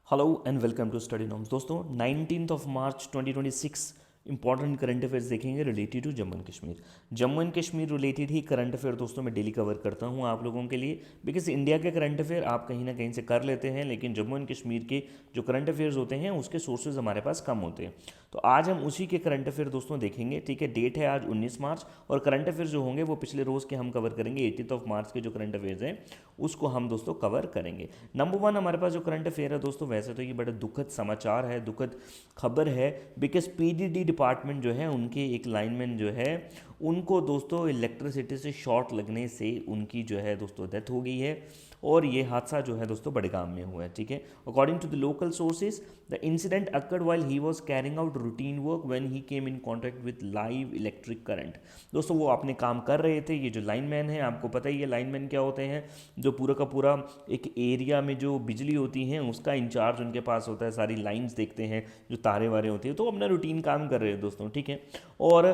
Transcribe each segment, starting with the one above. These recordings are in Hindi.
Hello and welcome to study norms. दोस्तों 19 मार्च 2026 इंपॉर्टेंट करंट अफेयर्स देखेंगे related to Jammu and Kashmir. Jammu and Kashmir related ही करंट अफेयर दोस्तों मैं डेली कवर करता हूं आप लोगों के लिए, बिकॉज इंडिया के करंट अफेयर आप कहीं ना कहीं से कर लेते हैं, लेकिन जम्मू एंड कश्मीर के जो करंट अफेयर्स होते हैं उसके सोर्सेज हमारे पास कम होते हैं। तो आज हम उसी के करंट अफेयर दोस्तों देखेंगे। ठीक है, डेट है आज 19 मार्च और करंट अफेयर जो होंगे वो पिछले रोज़ के हम कवर करेंगे। 18 मार्च के जो करंट अफेयर्स हैं उसको हम दोस्तों कवर करेंगे। नंबर वन हमारे पास जो करंट अफेयर है दोस्तों, वैसे तो ये बड़ा दुखद समाचार है, दुखद खबर है, बिकॉज पीडीडी डिपार्टमेंट जो है उनके एक लाइनमैन जो है उनको दोस्तों इलेक्ट्रिसिटी से शॉर्ट लगने से उनकी जो है दोस्तों डेथ हो गई है। और ये हादसा जो है दोस्तों बड़गाम में हुआ है। ठीक है, according to the local sources the incident occurred while he was carrying out routine work when he came in contact with live electric current. दोस्तों वो अपने काम कर रहे थे। ये जो लाइनमैन है, आपको पता ही है लाइनमैन क्या होते हैं, जो पूरा का पूरा एक एरिया में जो बिजली होती है उसका इंचार्ज उनके पास होता है, सारी लाइंस देखते हैं, जो तारे वारे होती है, तो अपना रूटीन काम कर रहे हैं दोस्तों। ठीक है, और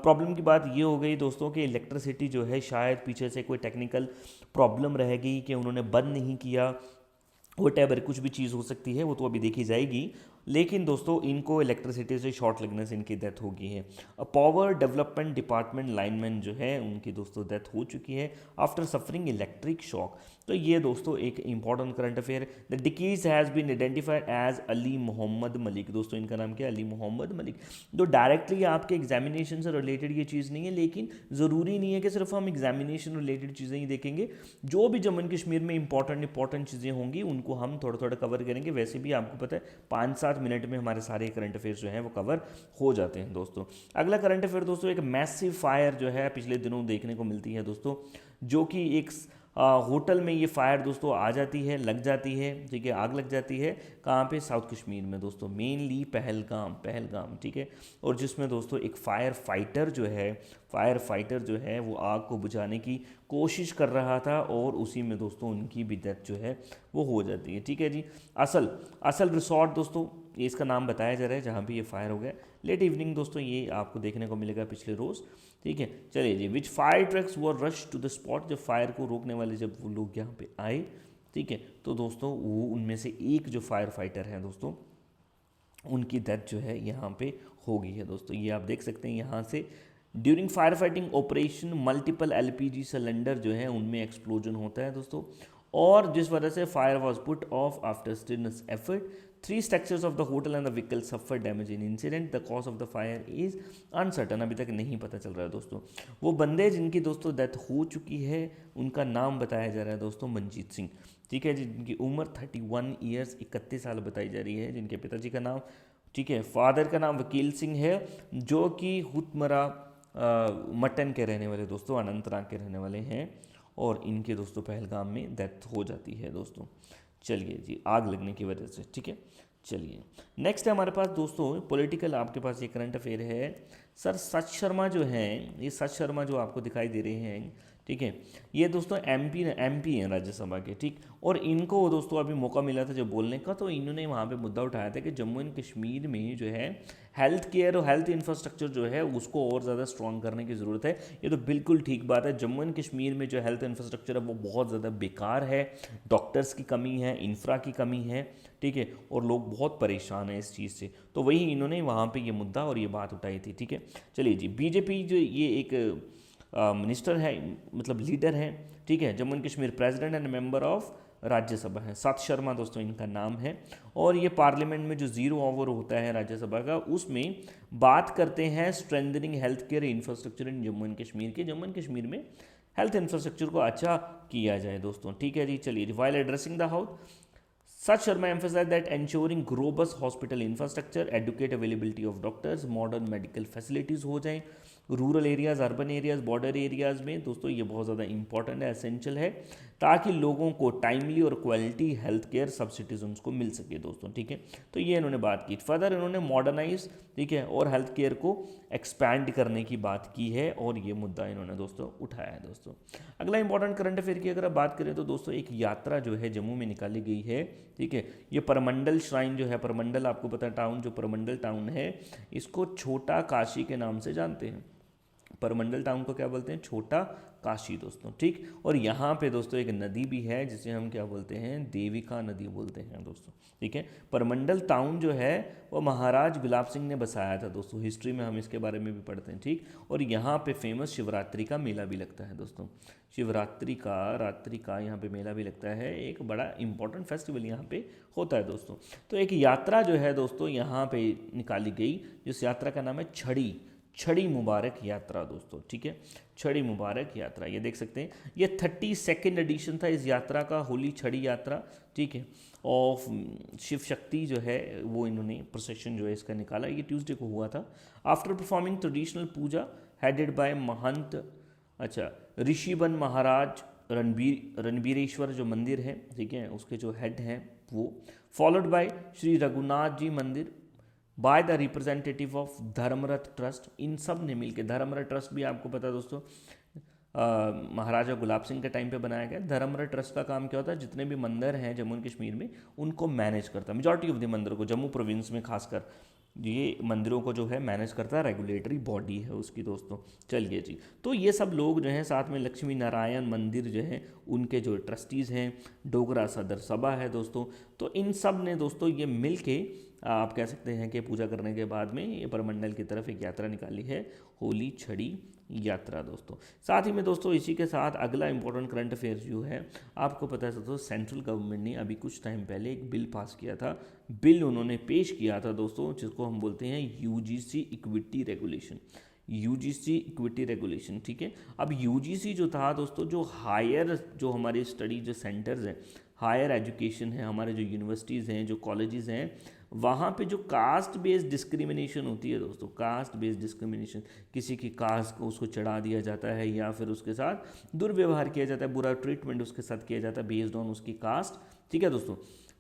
प्रॉब्लम की बात ये हो गई दोस्तों कि इलेक्ट्रिसिटी जो है शायद पीछे से कोई टेक्निकल प्रॉब्लम रह गई कि उन्होंने बंद नहीं किया, वट कुछ भी चीज़ हो सकती है, वो तो अभी देखी जाएगी। लेकिन दोस्तों इनको इलेक्ट्रिसिटी से शॉर्ट लगने से इनकी डेथ हो गई है। पावर डेवलपमेंट डिपार्टमेंट लाइनमैन जो है उनकी दोस्तों डेथ हो चुकी है आफ्टर सफरिंग इलेक्ट्रिक शॉक। तो ये दोस्तों एक इंपॉर्टेंट करंट अफेयर। द डिकीज has been identified as Ali Mohammad Malik. दोस्तों इनका नाम क्या है? अली मोहम्मद मलिक। तो डायरेक्टली आपके एग्जामिनेशन से रिलेटेड ये चीज़ नहीं है, लेकिन ज़रूरी नहीं है कि सिर्फ हम एग्जामिनेशन रिलेटेड चीज़ें ही देखेंगे। जो भी जम्मू एंड कश्मीर में इंपॉर्टेंट चीज़ें होंगी उनको हम थोड़ा थोड़ा कवर करेंगे। वैसे भी आपको पता है 5-7 मिनट में हमारे सारे करंट अफेयर्स जो हैं वो कवर हो जाते हैं दोस्तों। अगला करंट अफेयर दोस्तों, एक मैसिव फायर जो है पिछले दिनों देखने को मिलती है दोस्तों, जो कि एक होटल में ये फायर दोस्तों आ जाती है, लग जाती है। ठीक है, आग लग जाती है कहाँ पे? साउथ कश्मीर में दोस्तों, मेनली पहलगाम। ठीक है, और जिसमें दोस्तों एक फायर फाइटर जो है वो आग को बुझाने की कोशिश कर रहा था और उसी में दोस्तों उनकी भी डेथ जो है वो हो जाती है। ठीक है जी, असल रिसॉर्ट दोस्तों ये इसका नाम बताया जा रहा है जहाँ पे ये फायर हो गया। लेट इवनिंग दोस्तों ये आपको देखने को मिलेगा पिछले रोज़। ठीक है, चलिए जी, which fire trucks were rush to the spot. जब फायर को रोकने वाले जब वो लोग यहाँ पे आए, ठीक है, तो दोस्तों वो उनमें से एक जो फायर फाइटर हैं दोस्तों उनकी डेथ जो है यहाँ पे हो गई है दोस्तों। ये आप देख सकते हैं यहाँ से। During fire fighting operation multiple LPG cylinder जो है उनमें एक्सप्लोजन होता है दोस्तों, और जिस वजह से fire was put off after strenuous effort. 3 structures of the hotel and the vehicle suffer damage in incident. The cause of the fire is uncertain. अभी तक नहीं पता चल रहा है दोस्तों। वो बंदे जिनकी दोस्तों डेथ हो चुकी है उनका नाम बताया जा रहा है दोस्तों मनजीत सिंह। ठीक है, जिनकी उम्र 31 ईयर्स 31 साल बताई जा रही है। जिनके पिताजी का नाम, ठीक है, फादर का नाम वकील सिंह है, जो कि हुतमरा मटन के रहने वाले दोस्तों, अनंतनाग के रहने वाले हैं, और इनके दोस्तों पहलगाम में डेथ हो जाती है दोस्तों। चलिए जी, आग लगने की वजह से। ठीक है, चलिए नेक्स्ट है हमारे पास दोस्तों पॉलिटिकल, आपके पास ये करंट अफेयर है। सर सच शर्मा जो हैं, ये सच शर्मा जो आपको दिखाई दे रहे हैं, ठीक है, ये दोस्तों एमपी हैं राज्यसभा के। ठीक, और इनको दोस्तों अभी मौका मिला था जब बोलने का, तो इन्होंने वहाँ पे मुद्दा उठाया था कि जम्मू एंड कश्मीर में जो है हेल्थ केयर और हेल्थ इंफ्रास्ट्रक्चर जो है उसको और ज़्यादा स्ट्रॉन्ग करने की ज़रूरत है। ये तो बिल्कुल ठीक बात है। जम्मू एंड कश्मीर में जो हेल्थ इंफ्रास्ट्रक्चर है वो बहुत ज़्यादा बेकार है, डॉक्टर्स की कमी है, इंफ्रा की कमी है। ठीक है, और लोग बहुत परेशान हैं इस चीज़ से। तो वही इन्होंने वहाँ पे ये मुद्दा और ये बात उठाई थी। ठीक है, चलिए जी, बीजेपी जो ये एक मिनिस्टर है, मतलब लीडर है, ठीक है, Jammu and Kashmir president and member of Rajya Sabha है, सत शर्मा दोस्तों इनका नाम है। और ये पार्लियामेंट में जो 0 ओवर होता है राज्यसभा का, उसमें बात करते हैं strengthening health care infrastructure in Jammu and Kashmir के। जम्मू एंड कश्मीर में हेल्थ इंफ्रास्ट्रक्चर को अच्छा किया जाए दोस्तों। ठीक है जी, चलिए, while addressing the house Such Sharma emphasized that ensuring robust hospital infrastructure, adequate availability of doctors, modern medical facilities हो जाएं rural areas, urban areas, border areas में दोस्तों, ये बहुत ज़्यादा इंपॉर्टेंट है, एसेंशियल है, ताकि लोगों को टाइमली और क्वालिटी हेल्थ केयर सब सिटीजन्स को मिल सके दोस्तों। ठीक है, तो ये इन्होंने बात की। फर्दर इन्होंने मॉडर्नाइज, ठीक है, और हेल्थ केयर को एक्सपैंड करने की बात की है, और ये मुद्दा इन्होंने दोस्तों उठाया है दोस्तों। अगला इंपॉर्टेंट करंट अफेयर की अगर आप बात करें तो दोस्तों एक यात्रा जो है जम्मू में निकाली गई है। ठीक है, ये परमंडल श्राइन जो है, परमंडल आपको पता है टाउन, जो परमंडल टाउन है इसको छोटा काशी के नाम से जानते हैं। परमंडल टाउन को क्या बोलते हैं, छोटा काशी दोस्तों, ठीक। और यहाँ पे दोस्तों एक नदी भी है जिसे हम क्या बोलते हैं, देविका नदी बोलते हैं दोस्तों, ठीक है। परमंडल टाउन जो है वो महाराज गुलाब सिंह ने बसाया था दोस्तों, हिस्ट्री में हम इसके बारे में भी पढ़ते हैं, ठीक। और यहाँ पे फेमस शिवरात्रि का मेला भी लगता है दोस्तों, शिवरात्रि का यहाँ पे मेला भी लगता है, एक बड़ा इंपॉर्टेंट फेस्टिवल यहाँ पे होता है दोस्तों। तो एक यात्रा जो है दोस्तों यहाँ पे निकाली गई, जिस यात्रा का नाम है छड़ी मुबारक यात्रा दोस्तों, ठीक है। छड़ी मुबारक यात्रा, ये देख सकते हैं, ये 32nd एडिशन था इस यात्रा का, होली छड़ी यात्रा, ठीक है। ऑफ शिव शक्ति जो है वो इन्होंने प्रोसेशन जो है इसका निकाला, ये ट्यूसडे को हुआ था। After performing traditional puja headed by Mahant Rishivan Maharaj Ranbireshwar जो मंदिर है, ठीक है, उसके जो हेड हैं वो, followed by Shri Raghunath ji Mandir by the representative of Dharmarth trust. इन सब ने मिलकर, धर्मरथ ट्रस्ट भी आपको पता है दोस्तों महाराजा गुलाब सिंह के टाइम पे बनाया गया। धर्मरथ ट्रस्ट का काम क्या होता है, जितने भी मंदिर हैं जम्मू एंड कश्मीर में उनको मैनेज करता है, मेजॉरिटी ऑफ द मंदिरों को, जम्मू प्रोविंस में खासकर ये मंदिरों को जो है मैनेज करता है, रेगुलेटरी बॉडी है उसकी दोस्तों। चलिए जी, तो ये सब लोग जो हैं, साथ में लक्ष्मी नारायण मंदिर जो है उनके जो ट्रस्टीज़ हैं, डोगरा सदर सभा है दोस्तों, तो इन सब ने दोस्तों ये मिल के आप कह सकते हैं कि पूजा करने के बाद में ये परमंडल की तरफ एक यात्रा निकाली है, होली छड़ी यात्रा दोस्तों। साथ ही में दोस्तों इसी के साथ अगला इंपॉर्टेंट करंट अफेयर्स जो है, आपको पता है दोस्तों सेंट्रल गवर्नमेंट ने अभी कुछ टाइम पहले एक बिल पास किया था, बिल उन्होंने पेश किया था दोस्तों, जिसको हम बोलते हैं UGC equity regulation, UGC equity regulation, ठीक है। अब यूजीसी जो था दोस्तों, जो हायर जो हमारे स्टडी जो सेंटर्स हैं, हायर एजुकेशन है, हमारे जो यूनिवर्सिटीज़ हैं, जो कॉलेजेस हैं, वहाँ पे जो कास्ट बेस्ड डिस्क्रिमिनेशन होती है दोस्तों, कास्ट बेस्ड डिस्क्रिमिनेशन, किसी की कास्ट को उसको चढ़ा दिया जाता है या फिर उसके साथ दुर्व्यवहार किया जाता है, बुरा ट्रीटमेंट उसके साथ किया जाता है बेस्ड ऑन उसकी कास्ट, ठीक है दोस्तों।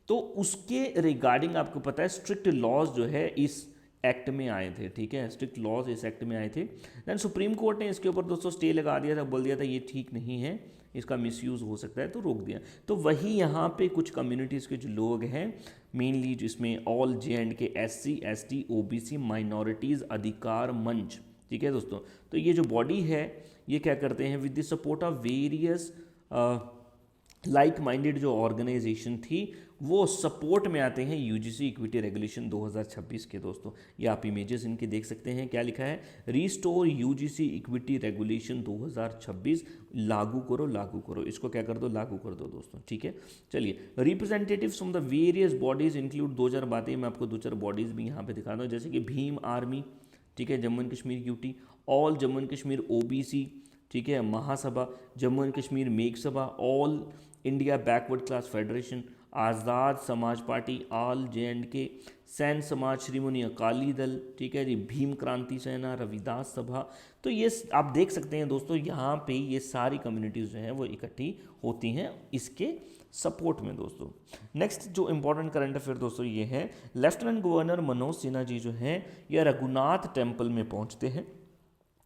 तो उसके रिगार्डिंग आपको पता है स्ट्रिक्ट लॉज जो है इस एक्ट में आए थे, ठीक है, स्ट्रिक्ट लॉज इस एक्ट में आए थे। देन सुप्रीम कोर्ट ने इसके ऊपर दोस्तों स्टे लगा दिया था, बोल दिया था ये ठीक नहीं है, इसका मिसयूज़ हो सकता है, तो रोक दिया। तो वही यहाँ पे कुछ कम्युनिटीज़ के जो लोग हैं, मेनली जिसमें all JNK SC ST OBC minorities अधिकार मंच, ठीक है दोस्तों। तो ये जो बॉडी है ये क्या करते हैं, with the support of various like minded जो ऑर्गेनाइजेशन थी वो सपोर्ट में आते हैं यूजीसी इक्विटी रेगुलेशन 2026 के दोस्तों। ये आप इमेजेस इनके देख सकते हैं, क्या लिखा है, रिस्टोर यूजीसी इक्विटी रेगुलेशन 2026, लागू करो, इसको क्या कर दो, लागू कर दो दोस्तों, ठीक है। चलिए, representatives from the various bodies include, 2000 बातें मैं आपको 2-4 बॉडीज भी यहाँ पे दिखा दूँ, जैसे कि भीम आर्मी, ठीक है, Jammu and Kashmir UT, all Jammu and Kashmir OBC, ठीक है, Mahasabha, Jammu and Kashmir Megh Sabha, all India backward class federation, Azad Samaj party, all JNK, San समाज, श्रीमुनी अकाली दल, ठीक है जी, भीम क्रांति सेना, रविदास सभा। तो ये आप देख सकते हैं दोस्तों, यहाँ पे ये सारी कम्युनिटीज़ जो हैं वो इकट्ठी होती हैं इसके सपोर्ट में दोस्तों। नेक्स्ट जो इंपॉर्टेंट करंट अफेयर दोस्तों ये है, लेफ्टिनेंट गवर्नर मनोज सिन्हा जी जो हैं ये रघुनाथ टेम्पल में पहुँचते हैं।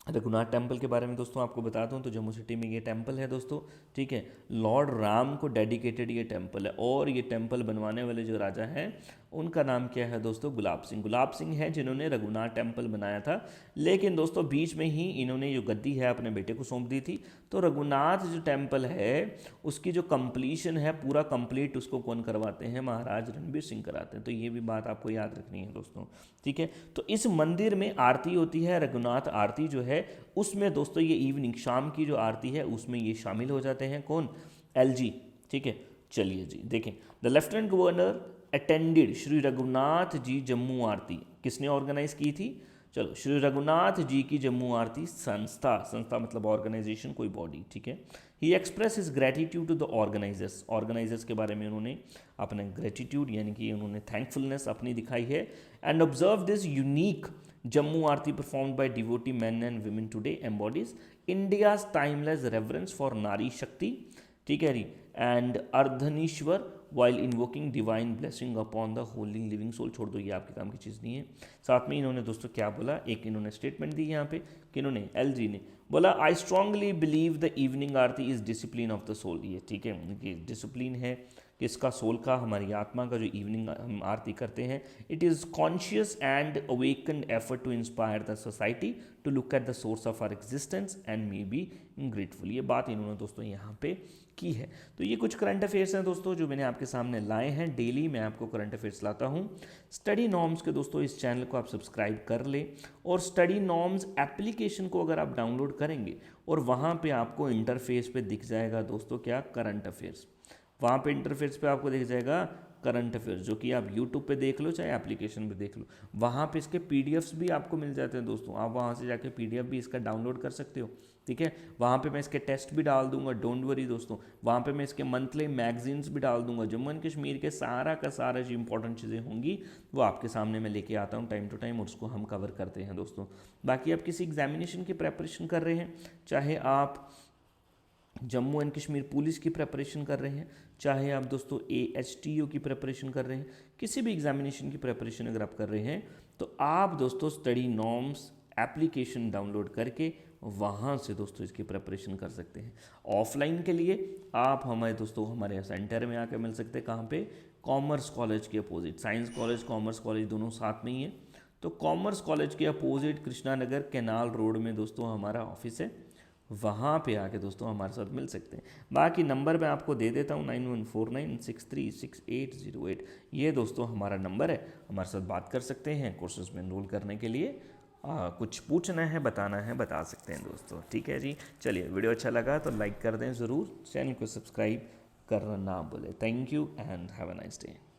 रघुनाथ टेम्पल के बारे में दोस्तों आपको बता दूं तो जम्मू सिटी में ये टेम्पल है दोस्तों, ठीक है, लॉर्ड राम को डेडिकेटेड ये टेम्पल है। और ये टेम्पल बनवाने वाले जो राजा हैं उनका नाम क्या है दोस्तों, गुलाब सिंह है जिन्होंने रघुनाथ टेम्पल बनाया था। लेकिन दोस्तों बीच में ही इन्होंने जो गद्दी है अपने बेटे को सौंप दी थी। तो रघुनाथ जो टेम्पल है उसकी जो कंप्लीशन है पूरा कंप्लीट उसको कौन करवाते हैं, महाराज रणबीर सिंह कराते हैं। तो ये भी बात आपको याद रखनी है दोस्तों, ठीक है। तो इस मंदिर में आरती होती है, रघुनाथ आरती जो है उसमें दोस्तों ये इवनिंग शाम की जो आरती है उसमें ये शामिल हो जाते हैं, कौन, LG, ठीक है। चलिए जी देखें, the lieutenant governor attended Shri Raghunath ji Jammu Aarti, किसने ऑर्गेनाइज की थी, चलो, श्री रघुनाथ जी की जम्मू आरती संस्था मतलब ऑर्गेनाइजेशन, कोई बॉडी, ठीक है। He express his gratitude to the organisers के बारे में उन्होंने अपने ग्रेटिट्यूड यानी कि उन्होंने थैंकफुलनेस अपनी दिखाई है। And observe this unique Jammu Aarti performed by devotee man and women today embodies India's timeless reverence for Nari Shakti, ठीक है जी, and Ardhanarishwar while invoking divine blessing upon the holy living soul. छोड़ दो, ये आपके काम की चीज़ नहीं है। साथ में इन्होंने दोस्तों क्या बोला, एक इन्होंने स्टेटमेंट दी यहाँ पे कि इन्होंने LG ने बोला, I strongly believe the evening aarti is discipline of the soul. ये ठीक है, ये डिसिप्लिन है, किसका, सोल का, हमारी आत्मा का जो इवनिंग हम आरती करते हैं, it is conscious and awakened effort to inspire the society to look at the source of our existence and may be grateful. ये बात इन्होंने दोस्तों यहाँ पे की है। तो ये कुछ करंट अफेयर्स हैं दोस्तों जो मैंने आपके सामने लाए हैं। डेली मैं आपको करंट अफेयर्स लाता हूँ। स्टडी नॉर्म्स के दोस्तों इस चैनल को आप सब्सक्राइब कर लें, और स्टडी नॉर्म्स एप्लीकेशन को अगर आप डाउनलोड करेंगे और वहाँ पे आपको इंटरफेस पे दिख जाएगा दोस्तों क्या, करंट अफेयर्स। वहाँ पे इंटरफेस पे आपको दिख जाएगा करंट अफेयर्स, जो कि आप यूट्यूब पे देख लो चाहे एप्लीकेशन पे देख लो। वहाँ पे इसके पीडीएफ्स भी आपको मिल जाते हैं दोस्तों, आप वहाँ से जाके पीडीएफ भी इसका डाउनलोड कर सकते हो। ठीक है, वहाँ पे मैं इसके टेस्ट भी डाल दूंगा, डोंट वरी दोस्तों। वहाँ पे मैं इसके मंथली मैगजीन्स भी डाल दूंगा। जम्मू एंड कश्मीर के सारा का सारा जो इंपॉर्टेंट चीज़ें होंगी वो आपके सामने मैं लेके आता हूँ टाइम टू टाइम, और उसको हम कवर करते हैं दोस्तों। बाकी आप किसी एग्जामिनेशन की प्रेपरेशन कर रहे हैं, चाहे आप जम्मू एंड कश्मीर पुलिस की प्रेपरेशन कर रहे हैं, चाहे आप दोस्तों AHTO की प्रिपरेशन कर रहे हैं, किसी भी एग्जामिनेशन की प्रिपरेशन अगर आप कर रहे हैं, तो आप दोस्तों स्टडी नॉर्म्स एप्लीकेशन डाउनलोड करके वहाँ से दोस्तों इसकी प्रिपरेशन कर सकते हैं। ऑफलाइन के लिए आप हमारे दोस्तों हमारे सेंटर में आकर मिल सकते हैं। कहाँ पे, कॉमर्स कॉलेज के opposite, science college commerce college दोनों साथ में ही है। तो कॉमर्स कॉलेज के opposite Krishna Nagar canal road में दोस्तों हमारा ऑफिस है, वहाँ पे आके दोस्तों हमारे साथ मिल सकते हैं। बाकी नंबर मैं आपको दे देता हूँ 9149636808, ये दोस्तों हमारा नंबर है। हमारे साथ बात कर सकते हैं, कोर्सेज में एनरोल करने के लिए कुछ पूछना है, बताना है, बता सकते हैं दोस्तों। ठीक है जी, चलिए वीडियो अच्छा लगा तो लाइक कर दें ज़रूर, चैनल को सब्सक्राइब करना ना भूलें। Thank you and have a nice day.